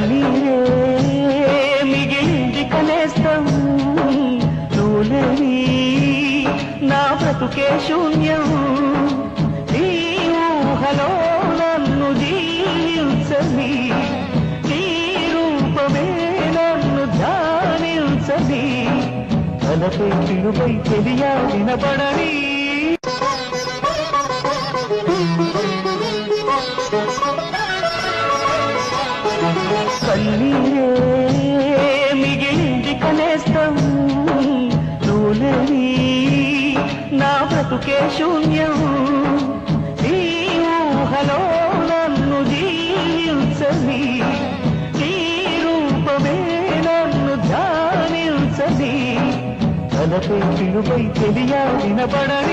కన్నీరే మిగిలింది కనేస్తం నువ్వులేని నా బ్రతుకే శూన్యం నీ ఊహలో నన్ను జీవించని నీ రూపమే నన్ను ధ్యానించని తలపై పిలుపై తెలియా వినపడని కన్నీరే మిగిలింది కనేస్తం నువ్వులేని నా బ్రతుకే శూన్యం నీ ఊహలో నన్ను జీవించని నీ రూపమే నన్ను ధ్యానించని తలపై పిలుపై తెలియా వినపడని